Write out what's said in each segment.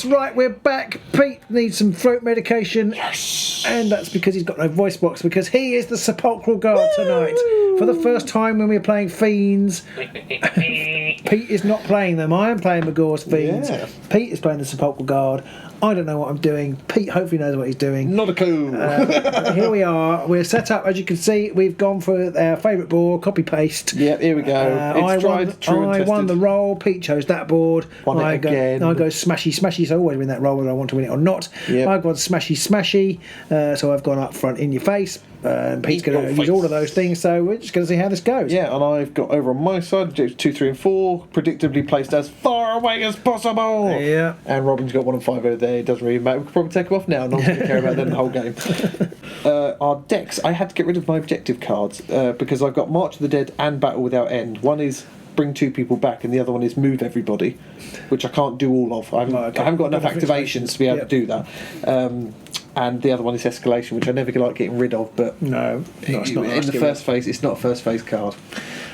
right, we're back. Pete needs some throat medication. Yes. And that's because he's got no voice box, because he is the Sepulchral Guard tonight. For the first time when we're playing Fiends, Pete is not playing them. I am playing Magore's Fiends. Yeah. Pete is playing the Sepulchral Guard. I don't know what I'm doing. Pete hopefully knows what he's doing. Not a clue. Here we are. We're set up, as you can see. We've gone for our favourite board, copy paste. Yep, here we go. I won the roll. Pete chose that board. I go smashy smashy, so I always win that roll whether I want to win it or not. Yep. I've gone smashy smashy, so I've gone up front in your face. Pete's going to use all of those things, so we're just going to see how this goes. Yeah, and I've got over on my side 2, 3 and 4 predictably placed as far away as possible. Yeah. And Robin's got 1 and 5 over there. It doesn't really matter. We could probably take him off now. Not going to care about them the whole game. Our decks, I had to get rid of my objective cards because I've got March of the Dead and Battle Without End. One is bring 2 people back, and the other one is move everybody, which I can't do all of. I haven't got enough activations to be able to do that. And the other one is escalation, which I never like getting rid of. But no, it's not in the first phase. It's not a first phase card.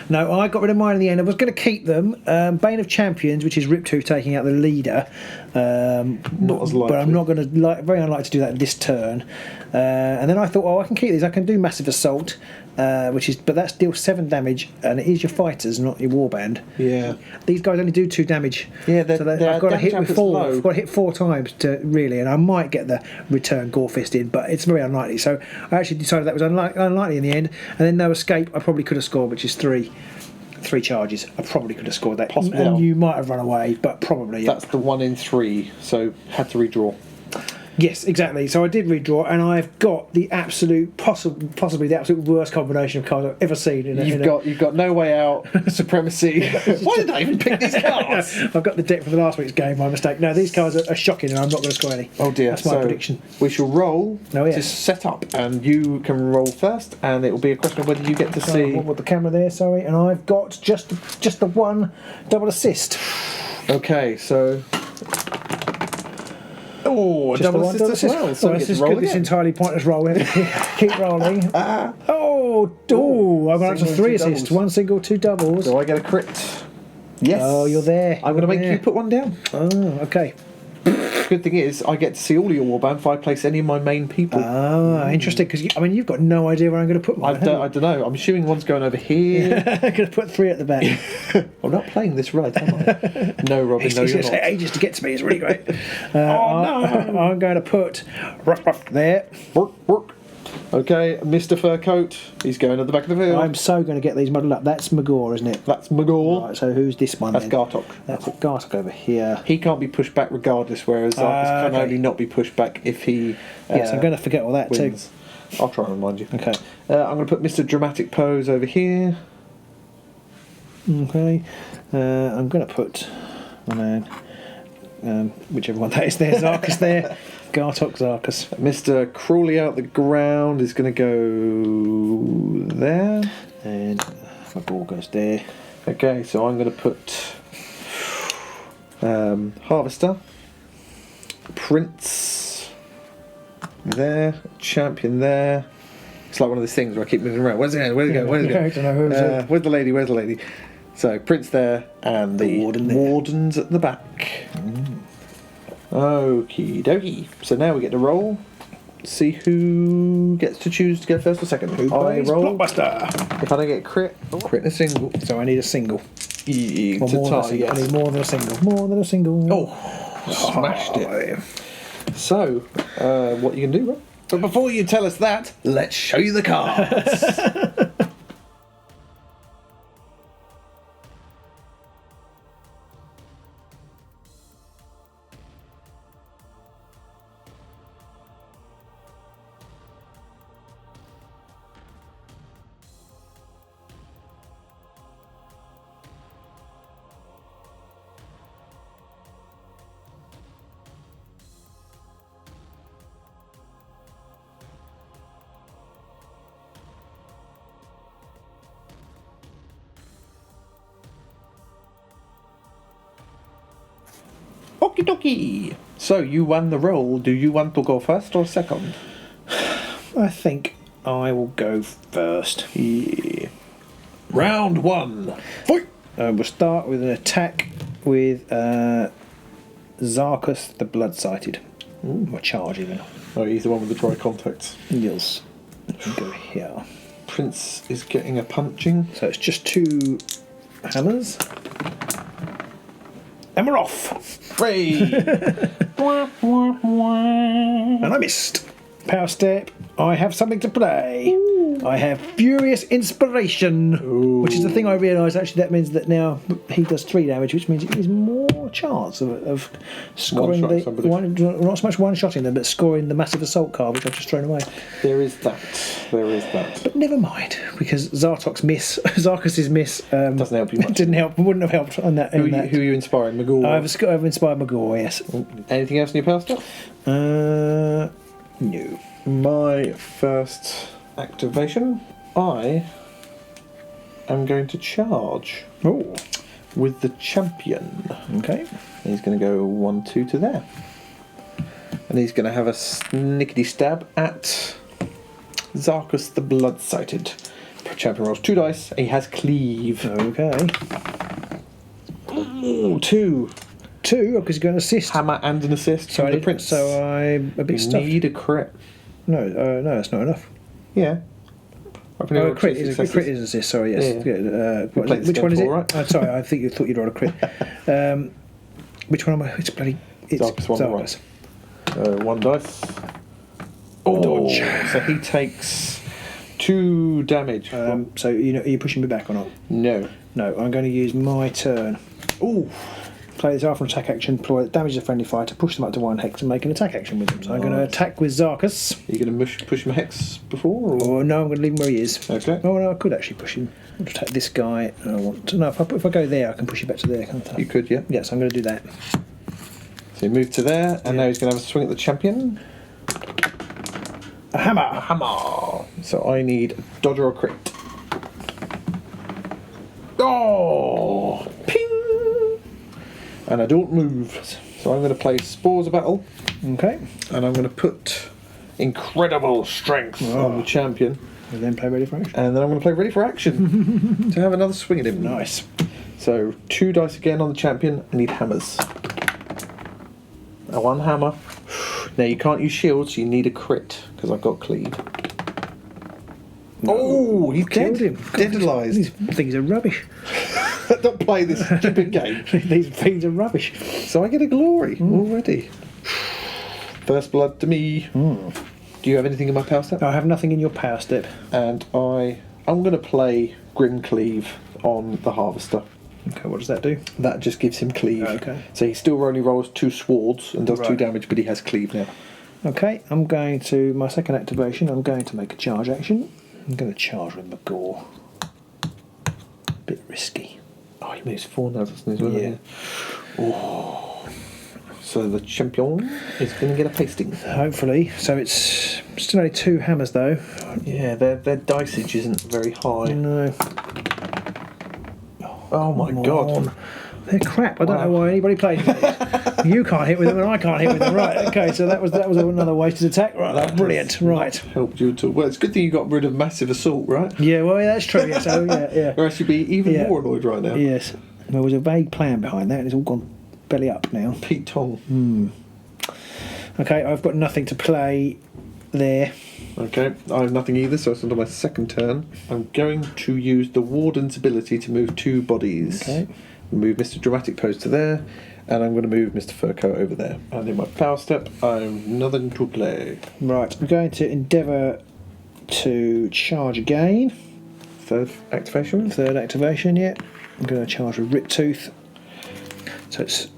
No, I got rid of mine in the end. I was going to keep them. Bane of Champions, which is Riptooth taking out the leader. Not as likely. But I'm not going to very unlikely to do that this turn. And then I thought, I can keep these. I can do Massive Assault, but that deals 7 damage, and it is your fighters, not your warband. Yeah. These guys only do 2 damage. Yeah, I've got to hit with 4. I've got to hit 4 times to really, and I might get the return Gore Fist in, but it's very unlikely. So I actually decided that was unlikely in the end. And then No Escape, I probably could have scored, which is 3 charges. I probably could have scored that. Possibly. And you might have run away, but probably. That's the 1 in 3, so had to redraw. Yes, exactly. So I did redraw, and I've got the possibly the absolute worst combination of cards I've ever seen. You've got No Way Out, Supremacy. Why did I even pick these cards? I've got the deck from the last week's game. My mistake. No, these cards are shocking, and I'm not going to score any. Oh dear! That's my prediction. We shall roll to set up, and you can roll first, and it will be a question of whether you get to see. What with the camera there? Sorry, and I've got just the 1 double assist. Okay, so. Oh, just double assist as well. So this is good. This entirely pointless roll. Keep rolling. I've got up to 3 assists. 1 single, 2 doubles. Do I get a crit? Yes. Oh, you're there. I'm going to make you put 1 down. Oh, okay. Good thing is, I get to see all of your warband if I place any of my main people. Ah, interesting, because you've got no idea where I'm going to put mine. I don't know. I'm assuming one's going over here. I'm going to put 3 at the back. I'm not playing this right, am I? No, Robin, no, you're not. It's going to take ages to get to me. It's really great. I'm going to put ruff there. Work. Okay, Mr. Fur Coat, he's going at the back of the field. I'm so going to get these muddled up. That's Magore, isn't it? That's Magore. Right, so who's this one That's then? Gartok. That's Gartok over here. He can't be pushed back regardless, whereas Zarkus can only not be pushed back if he yes, I'm going to forget all that wins. Too. I'll try and remind you. Okay. I'm going to put Mr. Dramatic Pose over here. Okay. I'm going to put whichever one that is there. Zarkus there. Gartok, Zarkus. Mr. Crawley Out the Ground is going to go there. And my ball goes there. Okay, so I'm going to put Harvester, Prince there, Champion there. It's like one of those things where I keep moving around. Where's it going? Where's it going? Where's it going? I don't know who's it. Where's the lady? Where's the lady? So Prince there and the Wardens at the back. Okie dokie. So now we get to roll. See who gets to choose to go first or second. Who plays Blockbuster? If I don't get crit and a single. So I need a single. I need more than a single. More than a single. Oh, smashed it. So, what you can do, right? But before you tell us that, let's show you the cards. Okie dokie. So you won the roll. Do you want to go first or second? I think I will go first. Yeah. Round 1. Fight. We'll start with an attack with Zarkus the Blood-Sighted. Or charge even. Oh, he's the one with the dry contacts. Yes. Go here. Prince is getting a punching. So it's just 2 hammers. And we're off! Hooray! And I missed. Power step. I have something to play. Ooh. I have Furious Inspiration. Ooh. Which is the thing I realised actually that means that now he does 3 damage, which means it gives more chance of scoring not so much one-shotting them, but scoring the massive assault card, which I've just thrown away. There is that. But never mind, because Zarkus's miss doesn't help you much. Wouldn't have helped on that. Who are you inspiring? Magore? I've inspired Magore, yes. Anything else in your power step? No. My first activation, I am going to charge with the champion. Okay. He's going to go 1-2 to there. And he's going to have a snickety stab at Zarkus the Blood-Sighted. Champion rolls 2 dice, and he has cleave. Okay. Ooh, 2. 2, because he's going to assist. Hammer and an assist from the prince. So I'm a bit stuffed. Need a crit. No, that's not enough. Yeah. A crit is an assist, sorry, yes. Yeah. Which one is it? Right? Sorry, I think you thought you'd roll a crit. Which one am I? It's bloody... It's Zarkus. 1 dice. Oh, dodge. So he takes 2 damage. So are you pushing me back or not? No. No, I'm going to use my turn. Ooh. Play this after an attack action, damage a friendly fighter, push them up to 1 hex and make an attack action with them. So I'm going to attack with Zarkus. Are you going to push him a hex before? Or no, I'm going to leave him where he is. Okay. Oh, no, I could actually push him. I'll attack this guy. And I want to. No, if I go there, I can push you back to there, can't I? You could, yeah. Yes, I'm going to do that. So you move to there, and now he's going to have a swing at the champion. A hammer! A hammer! So I need a dodge or a crit. Oh! Ping! And I don't move. So I'm going to play Spores of Battle. Okay. And I'm going to put Incredible Strength on the champion. And then play Ready for Action. And then I'm going to play Ready for Action to have another swing at him. Nice. So 2 dice again on the champion. I need hammers. 1 hammer. Now you can't use shields, so you need a crit because I've got cleave. Oh, he's Killed him. Deadalised. These things are rubbish. Don't play this stupid game. These things are rubbish. So I get a glory already. First blood to me. Do you have anything in my power step? I have nothing in your power step. And I'm going to play Grim Cleave on the Harvester. Okay, what does that do? That just gives him cleave. Okay. So he still only rolls 2 swords and does 2 damage, but he has cleave now. Okay, I'm going to, my second activation, I'm going to make a charge action. I'm going to charge with Magore. Bit risky. Oh, he moves 4 now, doesn't he? As well, Yeah. Oh. So the champion is going to get a pasting. Hopefully. So it's still only 2 hammers though. Yeah, their dicage isn't very high. No. Oh my god. They're crap. I don't know why anybody plays with these. You can't hit with them and I can't hit with them. Right, okay, so that was another wasted attack. Right, that's brilliant. Right. Helped you at all. Well, it's a good thing you got rid of massive assault, right? Yeah, well, that's true. Yeah, so, yeah. Or else you'd be even more annoyed right now. Yes. There was a vague plan behind that and it's all gone belly up now. Pete Tong. Okay, I've got nothing to play there. Okay, I have nothing either, so it's under my second turn. I'm going to use the Warden's ability to move 2 bodies. Okay. Move Mr. Dramatic Pose to there, and I'm going to move Mr. Furcoat over there. And in my power step, I have nothing to play. Right, I'm going to endeavour to charge again. Third activation? Third activation, yeah. I'm going to charge with Rip Tooth. So it's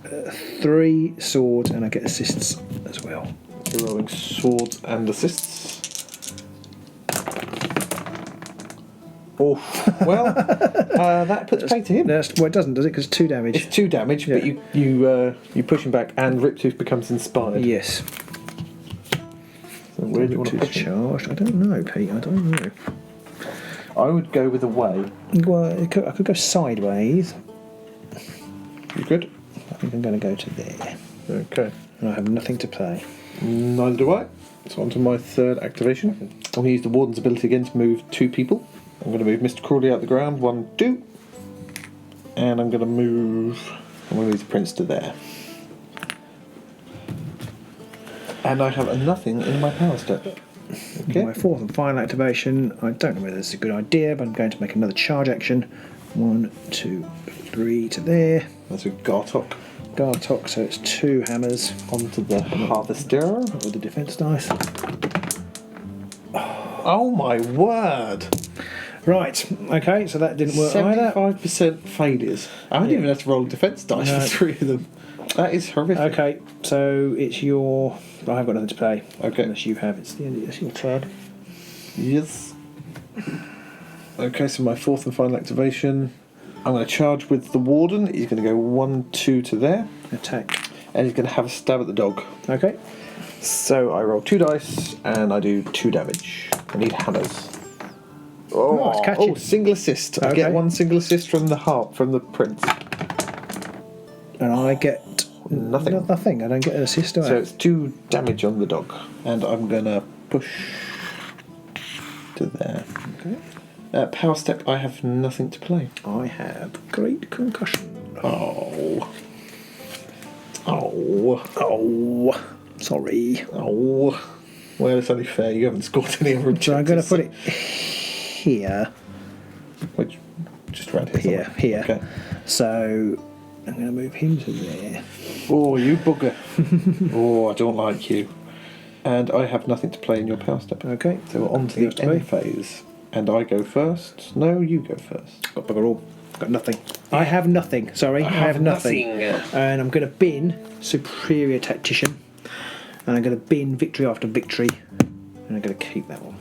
3 swords, and I get assists as well. You're rolling swords and assists. Oh, well, that puts pay to him. Well, it doesn't, does it? Because 2 damage. It's 2 damage, but you push him back, and Riptooth becomes inspired. Yes. So where do you want to push him? Charged? I don't know, Pete. I don't know. I would go with away. Well, I could go sideways. You could? I think I'm going to go to there. Okay. And I have nothing to play. Neither do I. So on to my third activation. I'm going to use the Warden's ability again to move 2 people. I'm going to move Mr. Crawley out the ground, 1, 2. And I'm going to move the Prince to there. And I have a nothing in my power step. Okay. My fourth and final activation. I don't know whether this is a good idea, but I'm going to make another charge action. 1, 2, 3 to there. That's a Gartok. Gartok, so it's 2 hammers Onto the harvester. with the defense dice. Oh my word! Right, okay, so that didn't work either. 75% failures. I didn't even have to roll defense dice No. for 3 of them. That is horrific. Okay, so it's your. I have got nothing to play. Okay. Unless you have. It's your turn. Yes. Okay, so my fourth and final activation. I'm going to charge with the Warden. He's going to go 1, 2 to there. Attack. And he's going to have a stab at the dog. Okay. So I roll 2 dice and I do 2 damage. I need hammers. Oh, it's catchy. Single assist. I get Okay. 1 single assist from the harp, from the prince. And I get Nothing. Nothing. I don't get an assist, do I? So it's 2 damage on the dog. And I'm going to push to there. Okay. Power step, I have nothing to play. I have great concussion. Oh. Oh. Sorry. Oh. Well, it's only fair. You haven't scored any other objectives. So I'm going to put it here. Which, just around here. somewhere. Here. Okay. So I'm going to move him to there. Oh, you bugger. Oh, I don't like you. And I have nothing to play in your power step. Okay. So we're on to Nothing else the to end play. phase. And I go first. No, you go first. Got bugger all. Got nothing. I have nothing. Sorry, I have nothing. And I'm going to bin Superior Tactician. And I'm going to bin Victory After Victory. And I'm going to keep that one.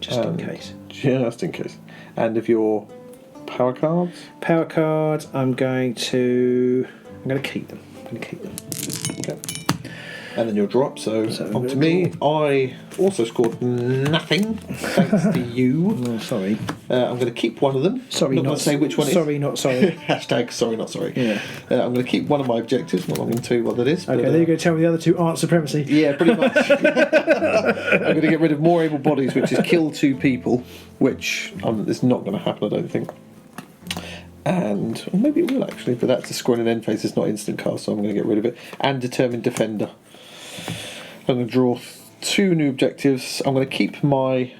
Just in case. Just in case. And if your power cards? Power cards, I'm going to keep them. Okay. And then your drop, so I'm on to gonna me. I also scored nothing, thanks to you. Oh, sorry. I'm going to keep one of them. Sorry, not going to say which one Sorry, not sorry. Hashtag sorry, not sorry. Yeah. I'm going to keep one of my objectives. Not going to tell you what that is. Okay, but, then you're going to tell me the other two aren't supremacy. Yeah, pretty much. I'm going to get rid of more able bodies, which is kill 2 people, which is not going to happen, I don't think. And well, maybe it will actually, but that's a score in an end phase. It's not instant cast, so I'm going to get rid of it. And determined defender. I'm going to draw 2 new objectives. I'm going to keep my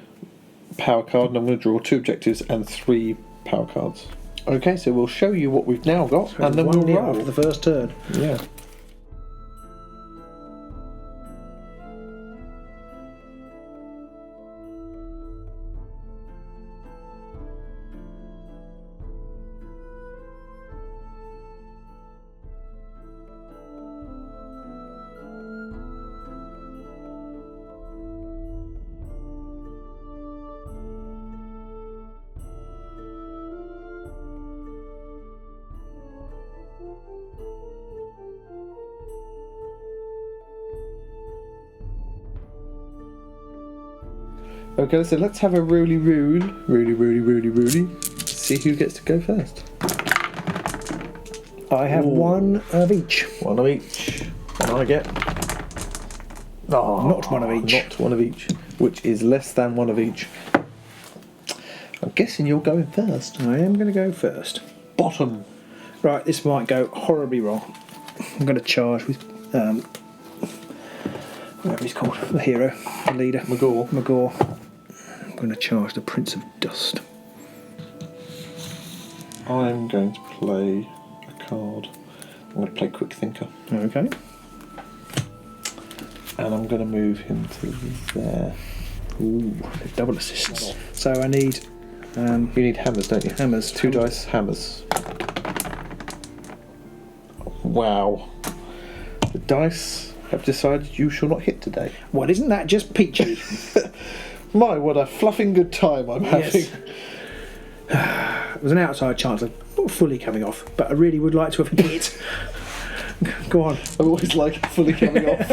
power card, and I'm going to draw 2 objectives and 3 power cards. Okay, so we'll show you what we've now got, and then we'll roll. After the first turn. Yeah. Okay, so let's have a roly. See who gets to go first. I have one of each. One of each. And I get... Oh, Not one of each. Not one of each, which is less than one of each. I'm guessing you're going first. I am going to go first. Bottom. Right, this might go horribly wrong. I'm going to charge with whatever he's called, the hero, the leader, Magore. I'm going to charge the Prince of Dust. I'm going to play a card. I'm going to play Quick Thinker. Okay. And I'm going to move him to there. Ooh, double assists. So I need You need hammers, don't you? hammers. 2 dice, hammers. Wow. The dice have decided you shall not hit today. What, isn't that just peachy? My, what a fluffing good time I'm having. Yes. There's an outside chance of not fully coming off, but I really would like to have hit. Go on. I always like it fully coming off.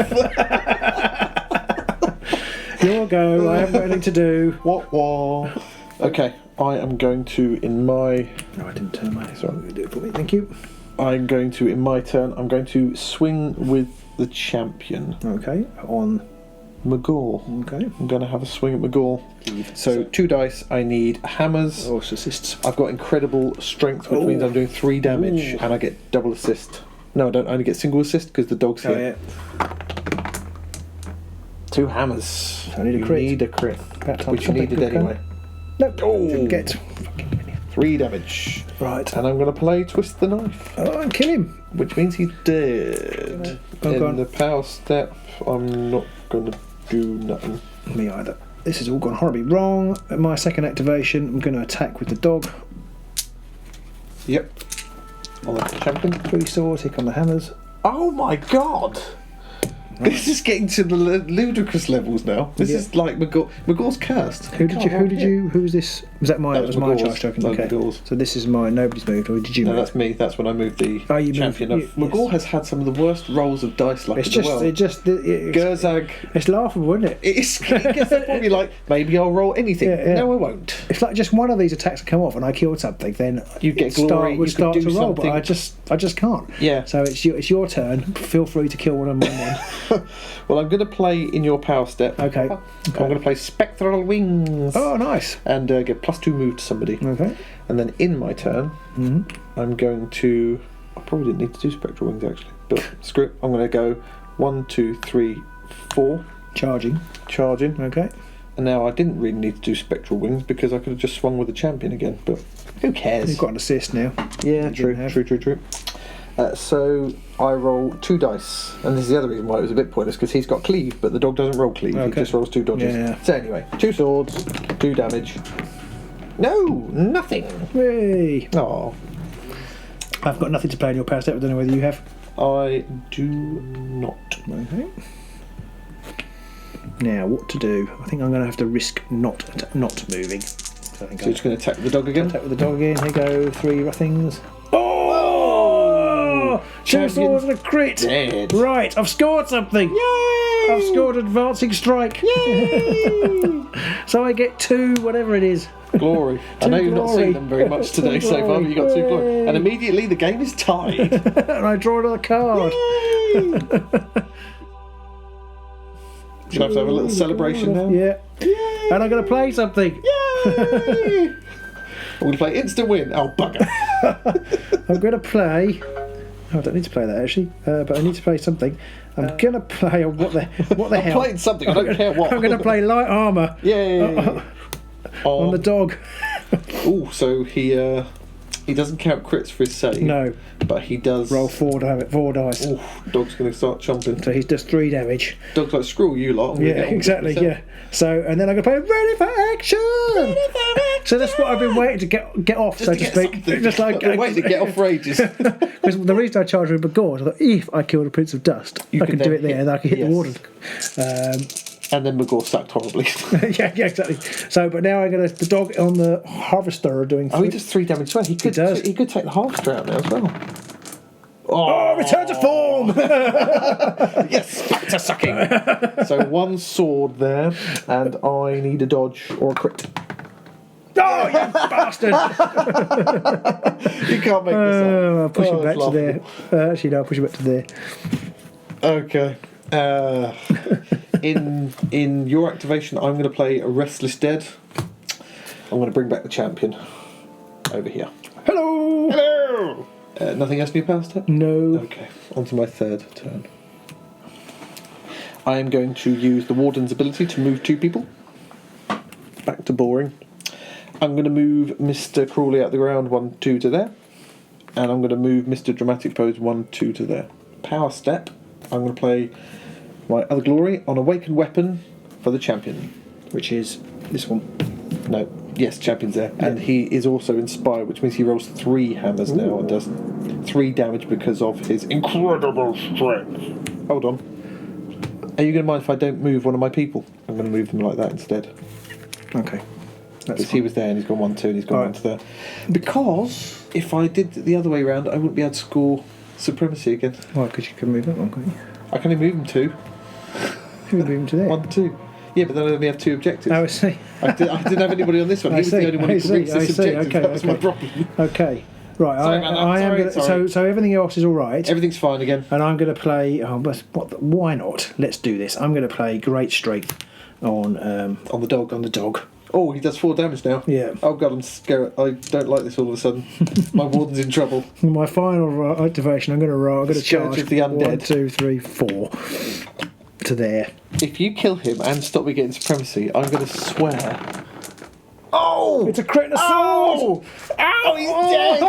Your go. I haven't got anything to do. What? Okay, I am going to, in my... No, I didn't turn my... Sorry, do it for me. Thank you. I'm going to, in my turn, I'm going to swing with the champion. Okay, on... Magore. Okay. I'm going to have a swing at Magore. So 2 dice, I need hammers. Oh, it's assists. I've got incredible strength, which means I'm doing 3 damage, and I get double assist. No, I don't. I only get single assist because the dog's Oh, here. yeah. 2 hammers. I need a crit. You need a crit. That time Which you something needed could come. anyway. No, Oh. didn't get. 3 damage. Right. And I'm going to play Twist the Knife, Oh, and kill him. which means he's dead. Oh, go In on. the power step, I'm not going to do nothing. Me either. This has all gone horribly wrong. At my second activation, I'm going to attack with the dog. Yep. On the champion. 3 swords, here come the hammers. Oh my god! This is getting to the ludicrous levels now. This is like Magore's cursed. Who was this? Was that mine? That That was was my Magore's. charge token. That was Okay. Magore's. So this is mine. Nobody's moved, or did you No, move? that's me. That's when I moved the Oh, you champion moved. of. Magore has had some of the worst rolls of dice luck It's in the just, world. Gerzag. it's laughable, isn't it? It gets to the point where you're like, maybe I'll roll anything. Yeah, yeah. No, I won't. If like just one of these attacks come off and I killed something, then You get it glory, would you start could to do roll. But something. I just can't. Yeah. So it's your turn. Feel free to kill one of mine then. Well, I'm going to play in your power step. Okay. I'm going to play Spectral Wings. Oh, nice. And get +2 move to somebody. Okay. And then in my turn, I'm going to. I probably didn't need to do Spectral Wings actually, but screw it. I'm going to go 1, 2, 3, 4, Charging. charging. Okay. And now I didn't really need to do Spectral Wings because I could have just swung with the champion again, but who cares? You've got an assist now. Yeah, You true. didn't have. So I roll 2 dice, and this is the other reason why it was a bit pointless because he's got cleave, but the dog doesn't roll cleave. He Okay. just rolls 2 dodges. Yeah. So anyway, 2 swords, 2 damage. No, nothing. Hey. Oh, I've got nothing to play in your power step. I don't know whether you have. I do not. Okay. Now, what to do? I think I'm going to have to risk not moving. So I think So you're just going to attack the dog again? attack with the dog again. Here you go. 3 things. Oh! 2 Champion swords and a crit. dead. Right, I've scored something. Yay! I've scored advancing strike. Yay! So I get 2, whatever it is. Glory. I know you've not glory. seen them very much today Two so far, but you got 2 glory. glory. And immediately the game is tied. And I draw another card. Yay! You'll have to have a little celebration now. Yeah. And I'm going to play something. Yay! I'm going to play instant win. Oh, bugger. I'm going to play. Oh, I don't need to play that actually, but I need to play something. I'm going to play. What the I'm hell? playing something, I don't care what. I'm going to play light armour Yay! on the dog. Oh, so he doesn't count crits for his save. No, But he does. roll 4 dice. Oh, dog's going to start chomping. So he does 3 damage. Dog's like, screw you lot. I'm gonna Yeah, get on with exactly. this Yeah. So and then I'm going to play ready for action. So that's what I've been waiting to get off, so to speak. Something. Just like I've been waiting to get off rages. Because the reason I charged with Magore, I thought if I killed a Prince of Dust, I could could do then it there, hit- and I could hit the yes. Warden. And then Magore sacked horribly. yeah, exactly. So, but now I'm going to the dog on the harvester doing. Oh, he does 3 damage as well. He could does. He could take the harvester out now as well. Oh, return to form! Yes, back to sucking. So 1 sword there, and I need a dodge or a crit. Oh, you bastard! You can't make this up. I'll push Oh, him back it's to there. Actually, no, I'll push him back to there. Okay. In your activation, I'm going to play a Restless Dead. I'm going to bring back the champion over here. Hello! Hello! Nothing else in your power step? No. Okay, on to my 3rd turn. I am going to use the Warden's ability to move 2 people. Back to boring. I'm going to move Mr. Crawley out the ground 1, 2 to there. And I'm going to move Mr. Dramatic Pose 1, 2 to there. Power step. I'm going to play my other glory on Awakened Weapon for the champion. Which is this one. No, yes, champion's there. And he is also inspired, which means he rolls 3 hammers now and does 3 damage because of his incredible strength. Hold on. Are you going to mind if I don't move one of my people? I'm going to move them like that instead. Okay. That's Because he was there and he's gone 1, 2 and he's gone 1 to there. Because if I did it the other way around, I wouldn't be able to score supremacy again. Why? Because you can move that one, can't you? I can only move them 2. You can move him to there. 1, 2. Yeah, but then I only have 2 objectives. Oh, I see. I didn't have anybody on this one. He was the only one who could reach this objective. Okay, that was my okay. problem. Okay. Right. Sorry about that. I am Sorry, gonna, sorry. So everything else is all right. Everything's fine again. And I'm going to play. Oh, but why not? Let's do this. I'm going to play Great Strength on On the dog. on the dog. Oh, he does 4 damage now. Yeah. Oh god, I'm scared. I don't like this all of a sudden. My warden's in trouble. My final activation. I'm going to roll. I'm going to Scourge charge. of the Undead. 1, 2, 3, 4. to there. If you kill him and stop me getting supremacy, I'm going to swear. Oh! It's a crit and a sword! Ow, he's dead!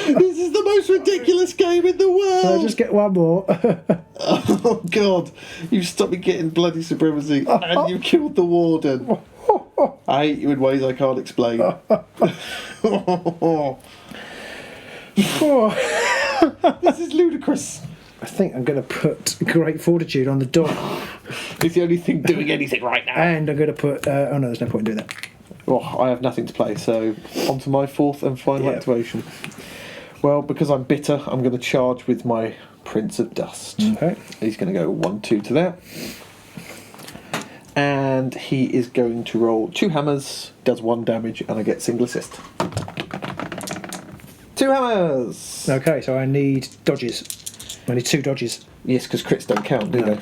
This is the most ridiculous game in the world! Can I just get one more? Oh, God. You've stopped me getting bloody supremacy and you've killed the warden. I hate you in ways I can't explain. This is ludicrous. I think I'm going to put Great Fortitude on the dog. It's the only thing doing anything right now. And I'm going to put... oh no, there's no point in doing that. Oh, I have nothing to play, so on to my fourth and final Yeah. activation. Well, because I'm bitter, I'm going to charge with my Prince of Dust. Okay. He's going to go 1-2 to that. And he is going to roll 2 hammers, does 1 damage, and I get single assist. 2 hammers! Okay, so I need dodges. I need 2 dodges. Yes, because crits don't count, do No. they?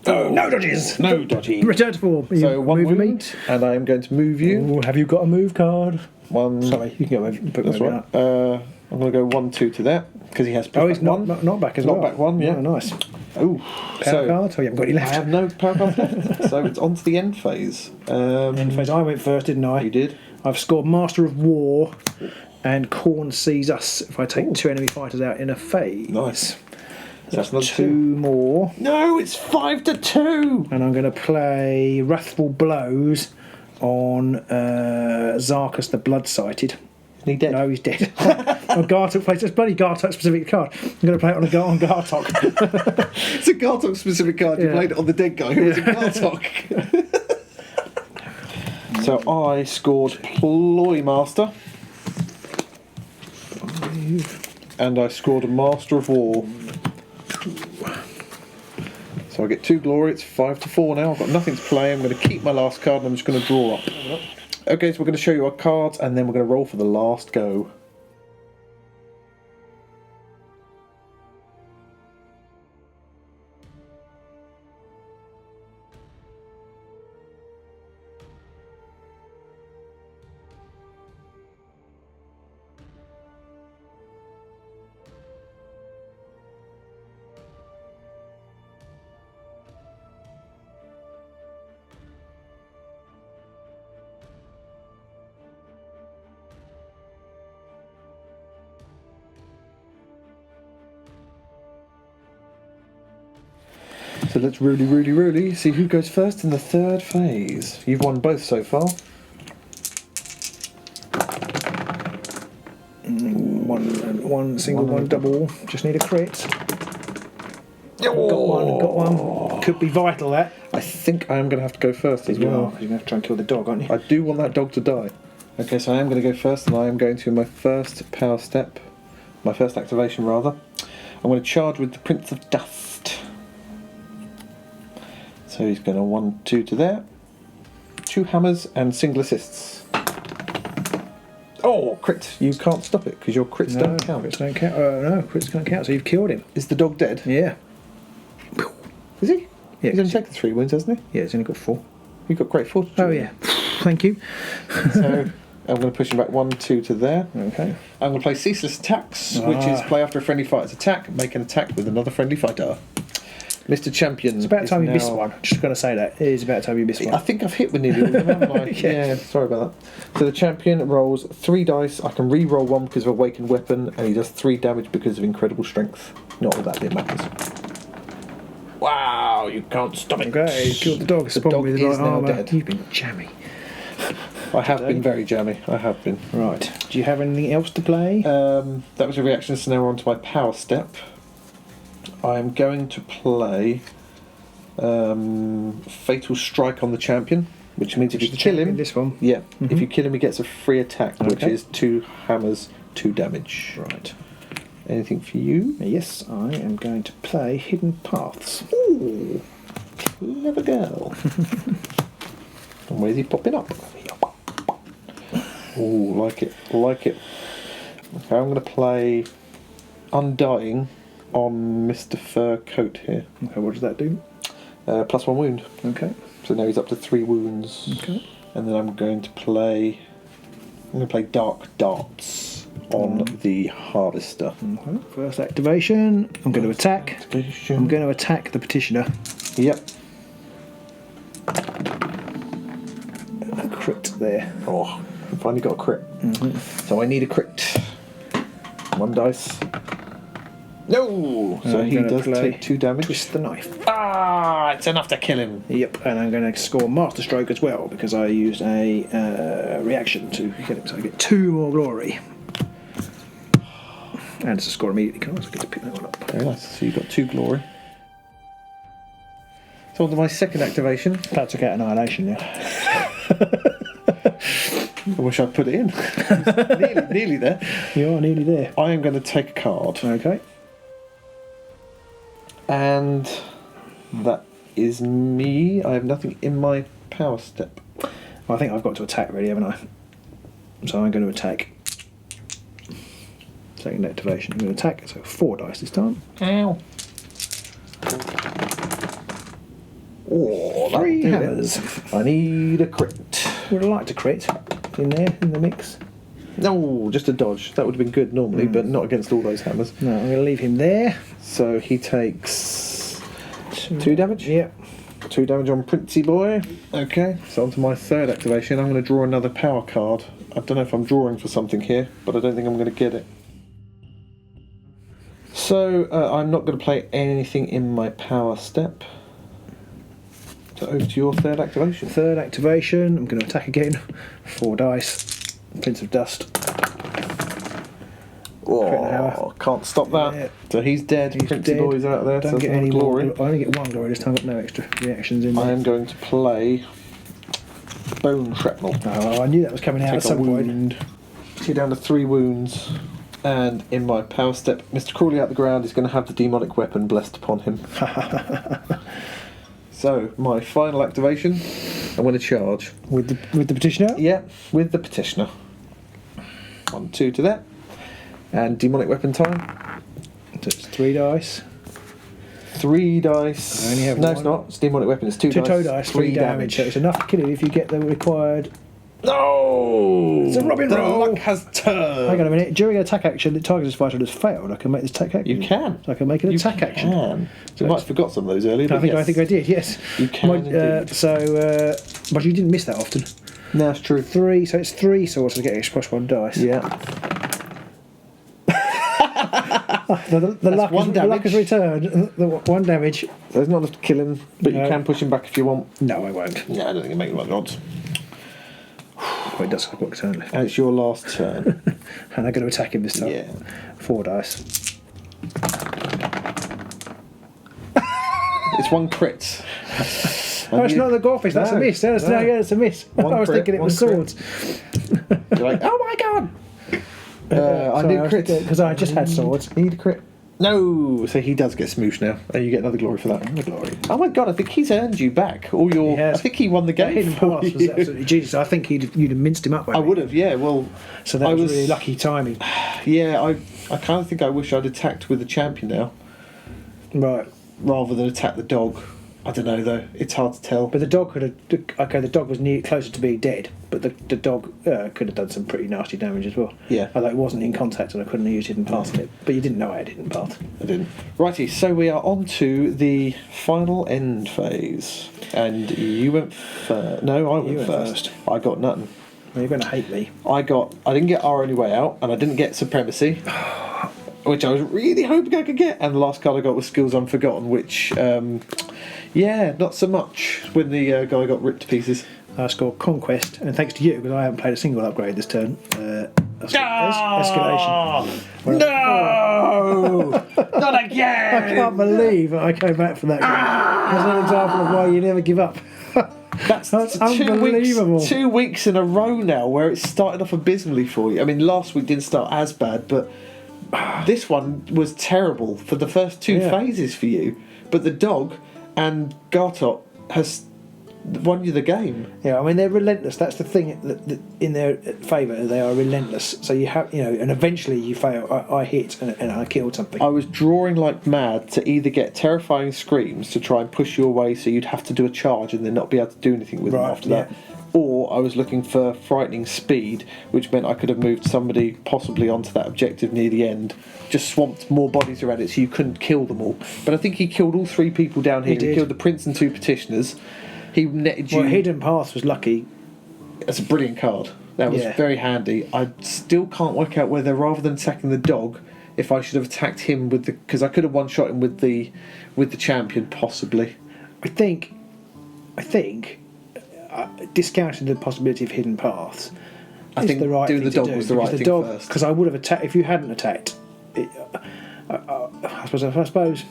Oh, no dodges! No dodgy. Return to form. Are So you 1 moving wound, and I am going to move you. Ooh, have you got a move card? 1. Sorry, you can go over. Put That's moving right. up. I'm going to go 1-2 to that because he has. Oh, he's one. not back as Not well. back 1, yeah. Oh, nice. Oh, Power cards? Oh, you haven't got any I left. have no power cards left. So it's on to the end phase. End phase. I went first, didn't I? You did. I've scored Master of War, and Khorne sees us if I take 2 enemy fighters out in a phase. Nice. So that's another 2 2. more. No, it's 5-2. And I'm going to play Wrathful Blows on Zarkus the Blood-Sighted. Isn't he dead? No, he's dead. Oh, Gartok plays this bloody Gartok specific card. I'm going to play it on Gartok. It's a Gartok specific card. You Yeah. played it on the dead guy who was a Gartok. So I scored Ploy Master. And I scored a Master of War. So I get 2 glory, it's 5-4 now. I've got nothing to play. I'm going to keep my last card and I'm just going to draw up. Okay, so we're going to show you our cards and then we're going to roll for the last go. So let's really see who goes first in the 3rd phase. You've won both so far. One single, one double. Just need a crit. Got one. Could be vital, that. I think I am going to have to go first as well. You're going to have to try and kill the dog, aren't you? I do want that dog to die. Okay, so I am going to go first and I am going to my first power step. My first activation, rather. I'm going to charge with the Prince of Dust. So he's going to 1-2 to there. 2 hammers and single assists. Oh, crit. You can't stop it because your crits No, don't count. crits don't count. No, crits can't count. So you've killed him. Is the dog dead? Yeah. Is he? Yeah. He's only taken 3 wounds, hasn't he? Yeah, it's only got 4. You've got great fortitude. Oh yeah. Thank you. So I'm going to push him back 1-2 to there. Okay. I'm going to play Ceaseless Attacks, which is play after a friendly fighter's attack, make an attack with another friendly fighter. Mr. Champion. It's about time you missed one. Just going to say that. It is about time you missed one. I think I've hit with nearly all of them, haven't I? Yeah, sorry about that. So the champion rolls 3 dice. I can re-roll 1 because of Awakened Weapon, and he does 3 damage because of Incredible Strength. Not that that bit matters. Wow, you can't stop it. Okay, he's killed the dog. The dog with is light now armour. dead. You've been jammy. I have been very jammy. I have been. Right. Do you have anything else to play? That was a reaction, so now we're on to my power step. I am going to play Fatal Strike on the champion, which means if you kill him, This one. yeah, if you kill him, he gets a free attack, which Okay. is 2 hammers, 2 damage. Right. Anything for you? Yes, I am going to play Hidden Paths. Ooh, clever girl. And where's he popping up? Ooh, like it, like it. Okay, I'm going to play Undying on Mr. Fur Coat here. Okay, what does that do? +1 wound. Okay. So now he's up to 3 wounds. Okay. And then I'm going to play I'm going to play Dark Darts on the Harvester. First activation. I'm going to attack. Activation. I'm going to attack the petitioner. Yep. A crit there. Oh, I finally got a crit. So I need a crit. 1 dice. No! So I'm he gonna does play take 2 damage. Twist the knife. Ah, it's enough to kill him. Yep, and I'm going to score Master Stroke as well because I used a reaction to kill him, so I get 2 more glory. And it's a score immediately, so I get to pick that one up. Very nice. So you've got 2 glory. So on to my second activation. That took out Annihilation, yeah. I wish I'd put it in. nearly there. You are nearly there. I am going to take a card. Okay. And that is me. I have nothing in my power step. Well, I think I've got to attack really, haven't I? So I'm going to attack. Second activation. I'm going to attack, so 4 dice this time. Ow. Oh, 3 hammers. I need a crit. Would I like to crit in there, in the mix? No, just a dodge. That would have been good normally, but not against all those hammers. No, I'm going to leave him there. So he takes 2 damage? Yep. 2 damage on Princey Boy. Okay, so on to my third activation. I'm going to draw another power card. I don't know if I'm drawing for something here, but I don't think I'm going to get it. So I'm not going to play anything in my power step. So over to your third activation. Third activation. I'm going to attack again. 4 dice. Prince of Dust. Oh, can't stop that. Yeah. So he's dead. He's Princey dead. Boy's out there. Don't so get that's any no more. glory. I only get 1 glory this time. Got no extra reactions in there. I am going to play Bone Shrapnel. Oh, I knew that was coming out Take at some a point. wound. You're down to 3 wounds. And in my power step, Mr. Crawley out the ground is going to have the demonic weapon blessed upon him. So, my final activation, I'm going to charge. With the petitioner? Yeah, with the petitioner. 1, 2 to that. And demonic weapon time. So it's 3 dice. 3 dice. I only have no, one. it's not. It's demonic weapon. It's 2 2 dice. toe dice, 3 damage. So it's enough to kill it if you get the required. No! It's a Robin the roll. luck has turned. Hang on a minute. During an attack action, the target's fighter has failed. I can make this attack action. You can. So I can make an attack action. So you might have forgot some of those earlier. I But think yes. I think I did. Yes. You can indeed. But you didn't miss that often. No, that's true. 3. So it's 3 swords to get extra +1 dice. Yeah. The luck one the luck damage. is returned. The 1 damage. There's not enough to kill him, but No. you can push him back if you want. No, I won't. Yeah, I don't think it makes much odds. Oh, it does have a turn left. And it's your last turn. And I'm going to attack him this time. Yeah. 4 dice. It's 1 crit. Oh, it's not the Gorfish, that's a No, miss. That's, no. Yeah, it's a miss. One I was crit, thinking it was one swords. You're like, oh my god! I need a crit. Because I just had swords. Need a crit. No! So he does get smooshed now. And you get another glory for that. The glory. Oh my god, I think he's earned you back. All your. He has. I think he won the That game. hidden for pass was you. absolutely genius. I think you'd have minced him up. I would have, yeah. Well, So that I was really lucky timing. Yeah, I kind of think I wish I'd attacked with the champion now Right. rather than attack the dog. I don't know though. It's hard to tell. But the dog could have. Okay, the dog was closer to being dead, but the dog could have done some pretty nasty damage as well. Yeah. Although it wasn't in contact and I couldn't have used hidden path on it. But you didn't know I had hidden path. I didn't. Righty, so we are on to the final end phase. And you went first. No, I went went first. first. I got nothing. Well, you're going to hate me. I didn't get Our Only Way Out, and I didn't get Supremacy, which I was really hoping I could get. And the last card I got was Skills Unforgotten, which, yeah, not so much when the guy got ripped to pieces. I scored Conquest, and thanks to you, because I haven't played a single upgrade this turn. Escalation. No! Not I again! can't believe I came back from that game. That's an example of why you never give up. That's unbelievable. 2 weeks in a row now where it started off abysmally for you. I mean, last week didn't start as bad, but this one was terrible for the first 2 Yeah. phases for you. But the dog and Gartot has won you the game. Yeah, I mean they're relentless. That's the thing. That in their favour, they are relentless. So you have, and eventually you fail. I hit and I killed something. I was drawing like mad to either get terrifying screams to try and push you away so you'd have to do a charge and then not be able to do anything with them Right, after yeah. that, or I was looking for frightening speed, which meant I could have moved somebody possibly onto that objective near the end, just swamped more bodies around it so you couldn't kill them all. But I think he killed all 3 people down here. He killed the Prince and 2 petitioners. He netted you... Well, Hidden Path was lucky. That's a brilliant card. That was very handy. I still can't work out whether, rather than attacking the dog, if I should have attacked him with the... Because I could have one-shot him with the champion, possibly. I think discounting the possibility of hidden paths. I think the right doing the thing dog to do, was the right because thing first. Because I would have attacked if you hadn't attacked. I suppose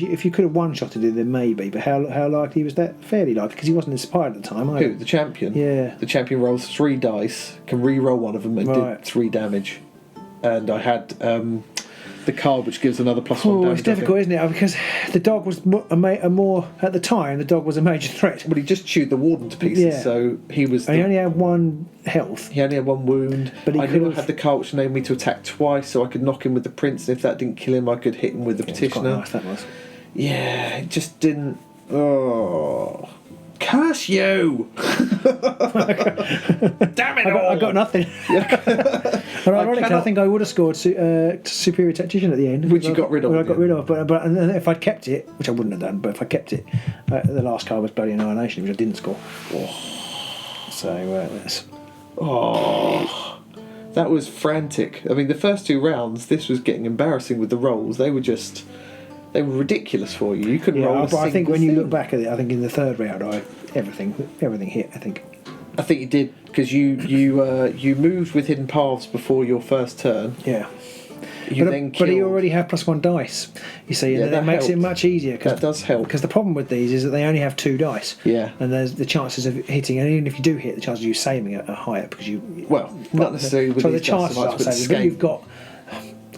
if you could have one-shotted it, then maybe. But how likely was that? Fairly likely, because he wasn't inspired at the time. Who? The champion? Yeah. The champion rolls 3 dice, can re-roll one of them, and did 3 damage. And I had the card which gives another +1 damage. It's difficult, isn't it? Because the dog was a more at the time. The dog was a major threat. But he just chewed the warden to pieces, so he was. He only had 1 health. He only had 1 wound. But I knew I had the card which enabled me to attack twice, so I could knock him with the prince, and if that didn't kill him, I could hit him with the petitioner. Quite nice, that was. Yeah, it just didn't. Oh, curse you! Damn it! I got nothing. But ironically, I think I would have scored superior tactician at the end, which you got rid of. I got rid of, but and if I'd kept it, which I wouldn't have done, but if I kept it, the last card was Bloody Annihilation, which I didn't score. So that's. Oh, that was frantic. I mean, the first 2 rounds, this was getting embarrassing with the rolls. They were ridiculous for you. You couldn't roll a but I think when you thing. look back at it, I think in the 3rd round, everything hit. I think you did, because you moved with hidden paths before your first turn. Yeah. But he already had +1 dice. You see, and that makes it much easier. That does help. Because the problem with these is that they only have 2 dice. Yeah. And there's the chances of hitting, and even if you do hit, the chances of you saving it are higher because you. Well, not necessarily with these dice so much, but but you've got.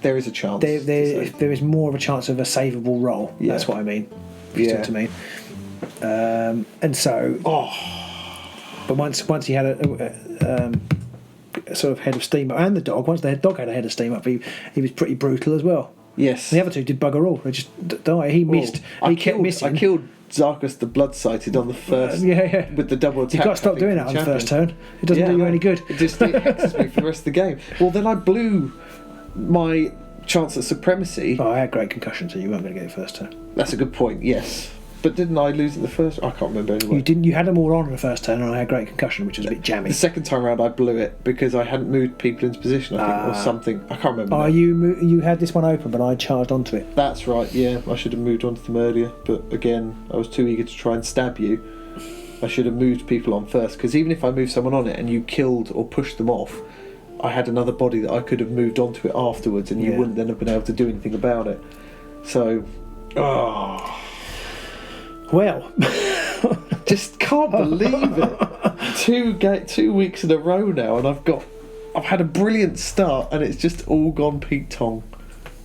There is a chance. There is more of a chance of a savable roll. Yeah. That's what I mean. If you see what I mean. And so. But once he had a sort of head of steam up, and the dog, once the dog had a head of steam up, he was pretty brutal as well. Yes. The other 2 did bugger all. They just died. He missed. He kept missing. I killed Zarkus the Blood-Sighted on the first. With the double attack. You've got to stop doing that on the first turn. It doesn't do you any good. It hexes me for the rest of the game. Well, then I blew my chance at supremacy. I had great concussion, so you weren't going to get it first turn. That's a good point. Yes. But didn't I lose it the first? I can't remember anyway. You didn't. You had them all on in the first turn, and I had great concussion, which was a bit jammy. The second time round, I blew it because I hadn't moved people into position, I think, or something. I can't remember. Oh, you had this one open, but I charged onto it. That's right. Yeah, I should have moved onto them earlier, but again, I was too eager to try and stab you. I should have moved people on first, because even if I moved someone on it and you killed or pushed them off, I had another body that I could have moved onto it afterwards, and you wouldn't then have been able to do anything about it. So, well, just can't believe it. 2 weeks in a row now, and I've had a brilliant start, and it's just all gone Pete Tong.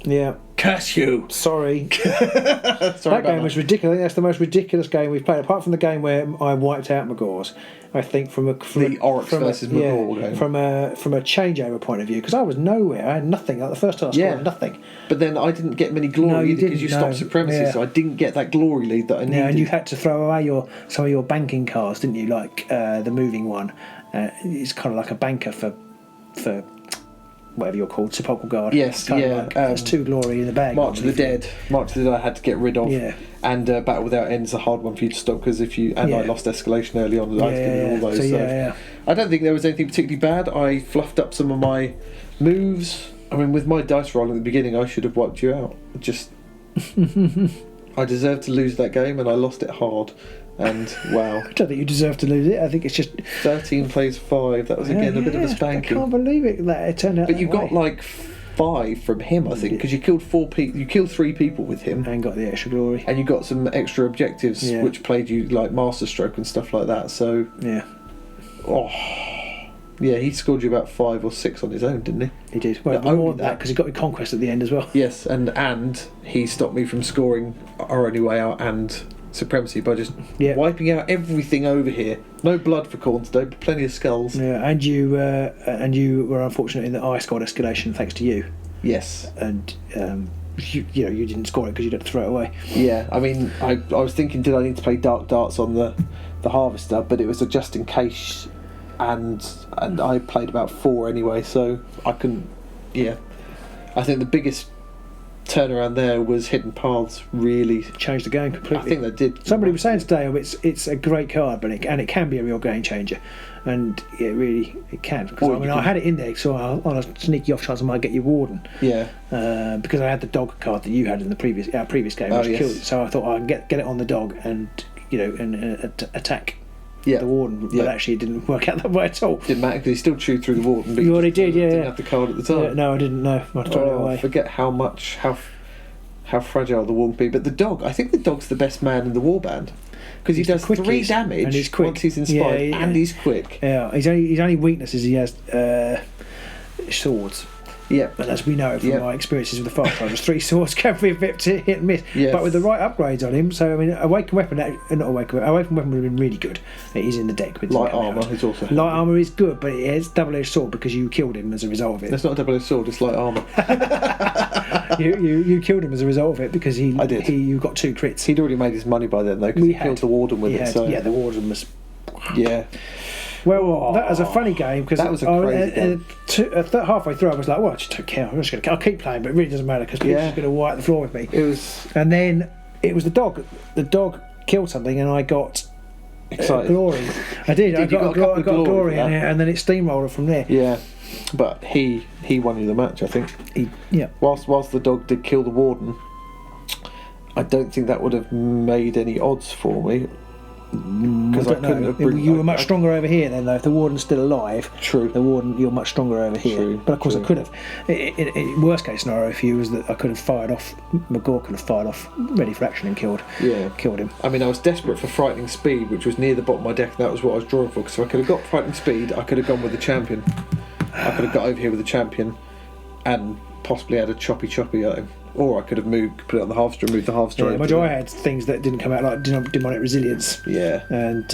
Yeah. Curse you! Sorry. That game was ridiculous. I think that's the most ridiculous game we've played, apart from the game where I wiped out Magore's. I think from the Oryx versus Magore game. From a changeover point of view, because I was nowhere. I had nothing. Like the first time I scored, nothing. But then I didn't get many glory either, because you stopped supremacy, so I didn't get that glory lead that I needed. Yeah, and you had to throw away some of your banking cards, didn't you? Like the moving one. It's kind of like a banker for whatever you're called, Sepulchral Guard. Yes, there's 2 glory in the bag. March of the Dead I had to get rid of. Yeah. And Battle Without End is a hard one for you to stop, because I lost escalation early on, I had to get rid of all those. So I don't think there was anything particularly bad. I fluffed up some of my moves. I mean, with my dice roll at the beginning, I should have wiped you out. I deserved to lose that game, and I lost it hard. And wow. I don't think you deserve to lose it. I think it's just 13 plays 5. That was again a bit of a spanking. I can't believe it that it turned out. But you got like 5 from him, I think, because you killed 4 people. You killed 3 people with him, and got the extra glory. And you got some extra objectives, which played you like Masterstroke and stuff like that. So he scored you about 5 or 6 on his own, didn't he? He did. Well, more than that, because he got me conquest at the end as well. Yes, and he stopped me from scoring Our Only Way Out and Supremacy by just wiping out everything over here. No blood for Khorne today, but plenty of skulls. Yeah, and you were unfortunate in that I scored escalation thanks to you. Yes. And you didn't score it because you'd have to throw it away. Yeah, I mean, I was thinking, did I need to play Dark Darts on the Harvester? But it was a just in case, and I played about 4 anyway, so I couldn't. Yeah, I think the biggest turnaround there was Hidden Paths really Changed the game completely. I think that did. Somebody was saying today, it's a great card, but it can be a real game changer, and it can. Because I had it in there, so on a sneaky off chance I might get you Warden. Yeah. Because I had the dog card that you had in the previous game, which killed it. So I thought I can get it on the dog and attack. Yeah. The Warden, but actually it didn't work out that way at all. Didn't matter because he still chewed through the Warden. But you already did, yeah. Didn't have the card at the time. Yeah, no, I didn't know. I threw it away. I forget how fragile the Warden can be. But the dog, I think the dog's the best man in the warband because he does 3 damage and he's quick. Once he's inspired, and he's quick. Yeah, his only weakness is he has swords. Yeah, and as we know from my experiences with the Fast 3 swords can be a bit to hit and miss. Yes. But with the right upgrades on him, so I mean, Awakened Weapon would have been really good. It is in the deck with light armour is also light armour is good, but it is double-edged sword because you killed him as a result of it. That's not a double-edged sword; it's light armour. you killed him as a result of it because I did. You got 2 crits. He'd already made his money by then though, because he killed the Warden with it. So. Yeah, the Warden was. Yeah. Well, that was a funny game because that was a crazy game. Halfway through, I was like, "Well, I just don't care. I'll keep playing, but it really doesn't matter because people are just going to wipe the floor with me." It was, and then it was the dog. The dog killed something, and I got glory. I did. I got glory in it, and then it steamrolled from there. Yeah, but he won you the match, I think. Whilst the dog did kill the Warden, I don't think that would have made any odds for me. Because I couldn't have. You were much stronger over here then, though. If the Warden's still alive, true. The Warden, you're much stronger over here. True, but of course, I could have. Worst case scenario for you was that I could have fired off. Magore could have fired off, ready for action, and killed him. I mean, I was desperate for Frightening Speed, which was near the bottom of my deck. And that was what I was drawing for. Because if I could have got Frightening Speed, I could have gone with the champion. I could have got over here with the champion, and possibly had a choppy at him. Or I could have put it on the Harvester and moved the Harvester. Yeah, I had things that didn't come out, like demonic resilience. Yeah. And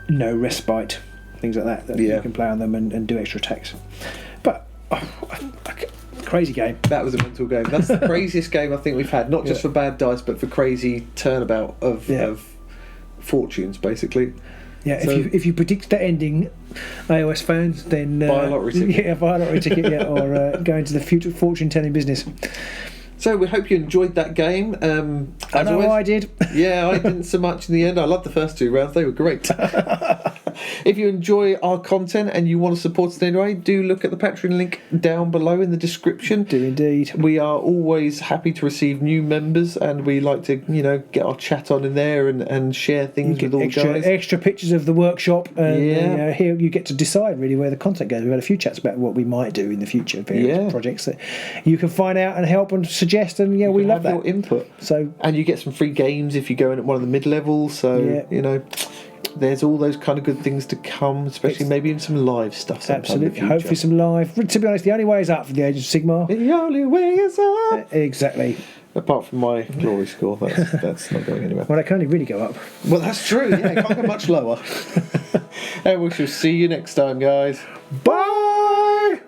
no respite, things like that you can play on them and do extra attacks. But crazy game. That was a mental game. That's the craziest game I think we've had, not just for bad dice, but for crazy turnabout of fortunes, basically. Yeah, so, if you predict the ending, iOS phones, then buy a lottery ticket. Yeah, buy a lottery ticket, or go into the future fortune-telling business. So we hope you enjoyed that game. I know I did. Yeah, I didn't so much in the end. I loved the first 2 rounds; they were great. If you enjoy our content and you want to support us in any way, do look at the Patreon link down below in the description. Do indeed. We are always happy to receive new members, and we like to, get our chat on in there and share things with all the guys. Extra pictures of the workshop, and here you get to decide really where the content goes. We've had a few chats about what we might do in the future, various projects that you can find out and help and suggest, and we love that your input. So, and you get some free games if you go in at one of the mid levels. So there's all those kind of good things to come, especially maybe in some live stuff. Absolutely, hopefully some live. To be honest, the only way is up for the Age of Sigmar. The only way is up. Exactly. Apart from my glory score, that's not going anywhere. Well, that can only really go up. Well, that's true. Yeah, it can't go much lower. And we shall see you next time, guys. Bye.